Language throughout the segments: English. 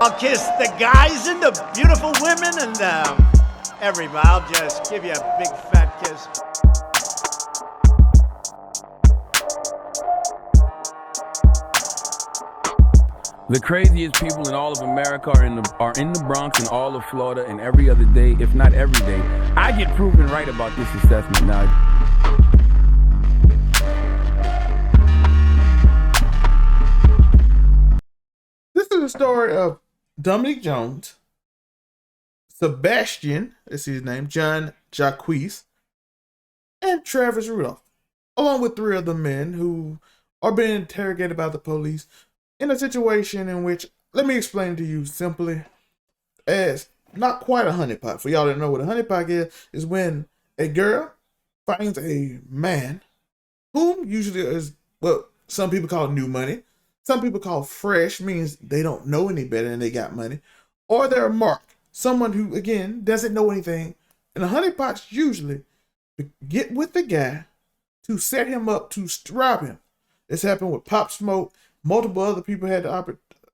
I'll kiss the guys and the beautiful women and everybody. I'll just give you a big fat kiss. The craziest people in all of America are in the Bronx and all of Florida, and every other day, if not every day, I get proven right about this assessment now. This is the story of Dominic Jones, Sebastian, that's his name, John Jacques, and Travis Rudolph, along with 3 other men who are being interrogated by the police in a situation in which, let me explain to you simply, as not quite a honeypot. For y'all that know what a honeypot is when a girl finds a man whom usually is, well, some people call new money. Some people call fresh, means they don't know any better and they got money. Or they're a mark, someone who, again, doesn't know anything. And the honeypots usually get with the guy to set him up to rob him. This happened with Pop Smoke. Multiple other people had the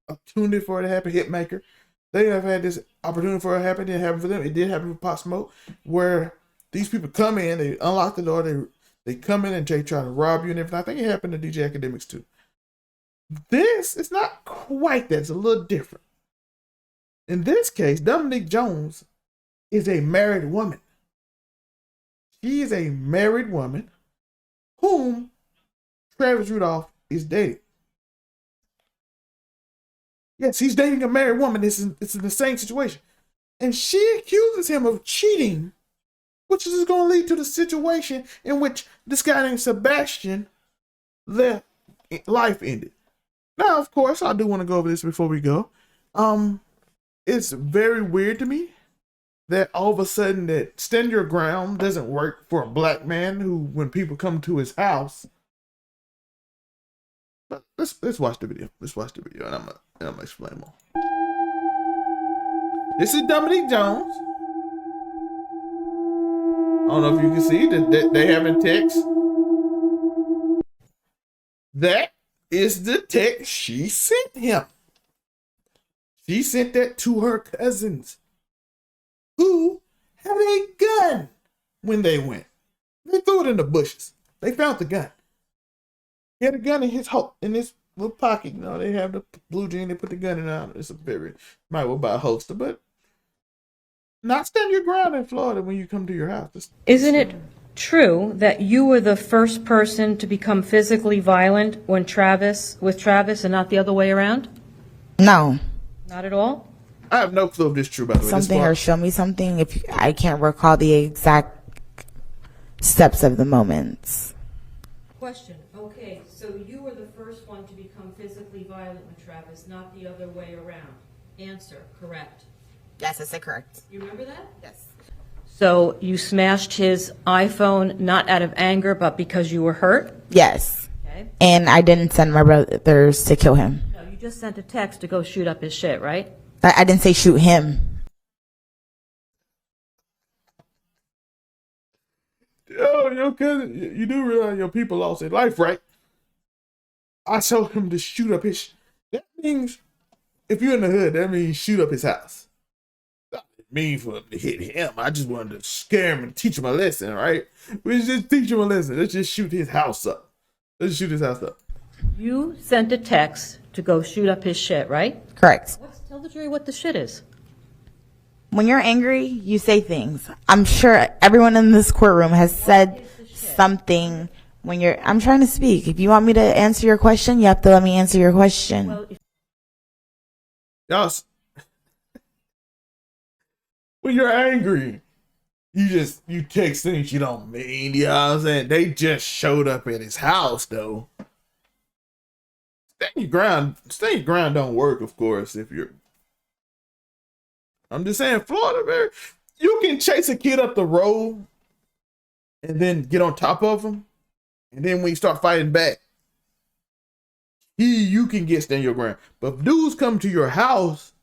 opportunity for it to happen. Hitmaker, they have had this opportunity for it to happen. It didn't happen for them. It did happen with Pop Smoke, where these people come in, they unlock the door, they come in and they try to rob you and everything. I think it happened to DJ Academics too. This is not quite that. It's a little different. In this case, Dominique Jones is a married woman. She is a married woman whom Travis Rudolph is dating. Yes, he's dating a married woman. It's in the same situation. And she accuses him of cheating, which is going to lead to the situation in which this guy named Sebastian life ended. Now, of course, I do want to go over this before we go. It's very weird to me that all of a sudden that stand your ground doesn't work for a black man who, when people come to his house. But let's watch the video. Let's watch the video, and I'm gonna explain more. This is Dominique Jones. I don't know if you can see that they having text. That is the text she sent him. She sent that to her cousins, who had a gun when they went. They threw it in the bushes. They found the gun. He had a gun in his little pocket. You know, they have the blue jean. They put the gun in it. It's might well buy a holster, but not stand your ground in Florida when you come to your house. Isn't it true that you were the first person to become physically violent with Travis and not the other way around? No. Not at all? I have no clue if this is true, by the way. Something, or show me something. I can't recall the exact steps of the moments. Question. Okay, so you were the first one to become physically violent with Travis, not the other way around. Answer. Correct. Yes, I said correct. You remember that? Yes. So you smashed his iPhone not out of anger, but because you were hurt? Yes. Okay. And I didn't send my brothers to kill him. No, you just sent a text to go shoot up his shit, right? I didn't say shoot him. Yo, cousin, you do realize your people lost their life, right? I told him to shoot up his. That means, if you're in the hood, that means shoot up his house. That didn't mean for him to hit him. I just wanted to scare him and teach him a lesson, right? We just teach him a lesson. Let's just shoot his house up. Let's shoot his house up. You sent a text to go shoot up his shit, right? Correct. Tell the jury what the shit is. When you're angry, you say things. I'm sure everyone in this courtroom has said something when you're... I'm trying to speak. If you want me to answer your question, you have to let me answer your question. Well, Y'all, when you're angry, you text things you don't mean. You know what I'm saying? They just showed up at his house, though. Stand your ground don't work, of course, if you're... I'm just saying, Florida, you can chase a kid up the road and then get on top of him. And then when you start fighting back, you can stand your ground. But if dudes come to your house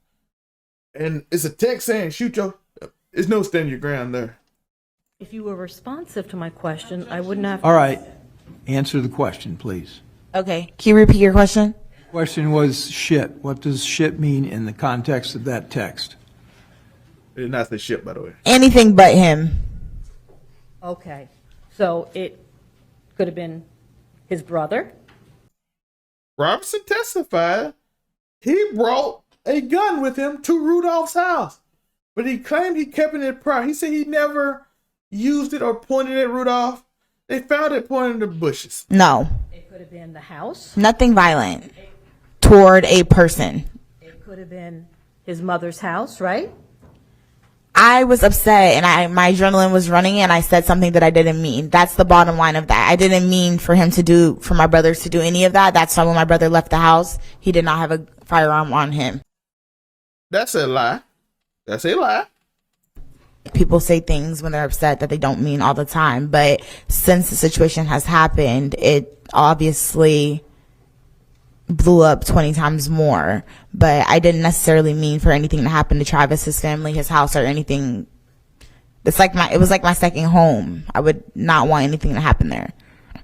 and it's a text saying shoot there's no stand your ground there. if you were responsive to my question, I wouldn't have... All right. Answer the question, please. Okay. Can you repeat your question? Question was shit. What does shit mean in the context of that text? It did not say shit, by the way. Anything but him. Okay, so it could have been his brother? Robertson testified he brought a gun with him to Rudolph's house, but he claimed he kept it in private. He said he never used it or pointed at Rudolph. They found it pointing in the bushes. No, It could have been the house. nothing violent toward a person. It could have been his mother's house, right? I was upset and my adrenaline was running and I said something that I didn't mean. That's the bottom line of that. I didn't mean for my brothers to do any of that. That's why when my brother left the house, he did not have a firearm on him. That's a lie. That's a lie. People say things when they're upset that they don't mean all the time. But since the situation has happened, it obviously blew up 20 times more. But I didn't necessarily mean for anything to happen to Travis, his family, his house, or anything. It was like my second home. I would not want anything to happen there.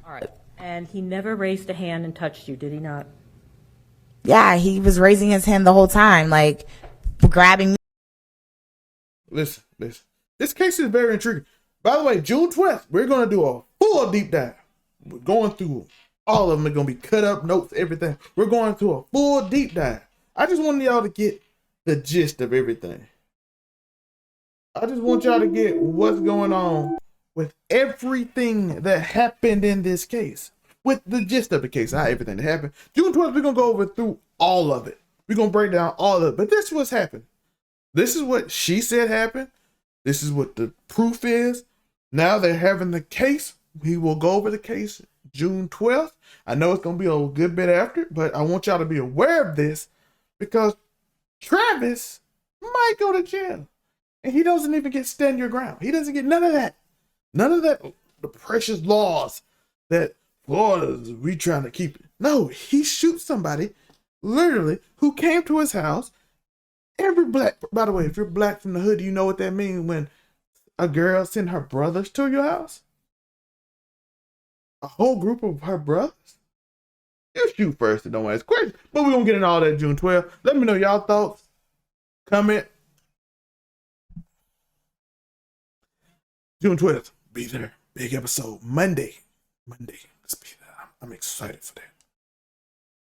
All right. And he never raised a hand and touched you, did he not? Yeah, he was raising his hand the whole time, like grabbing me. Listen. This case is very intriguing. By the way, June 12th, we're going to do a full deep dive. We're going through all of them. They're going to be cut up, notes, everything. We're going through a full deep dive. I just wanted y'all to get the gist of everything. I just want y'all to get what's going on with everything that happened in this case. With the gist of the case, not everything that happened. June 12th, we're going to go over through all of it. We're going to break down all of it. But this is what's happened. This is what she said happened. This is what the proof is. Now they're having the case. We will go over the case June 12th. I know it's going to be a good bit after, but I want y'all to be aware of this because Travis might go to jail. And he doesn't even get stand your ground. He doesn't get none of that. None of that, the precious laws that Florida's we trying to keep it. No, he shoots somebody, literally, who came to his house. Every black, by the way, if you're black from the hood, you know what that means when a girl send her brothers to your house? A whole group of her brothers? You shoot first and don't ask questions. But we're going to get into all that June 12th. Let me know y'all thoughts. Comment. June 12th. Be there. Big episode. Monday. Let's be there. I'm excited for that.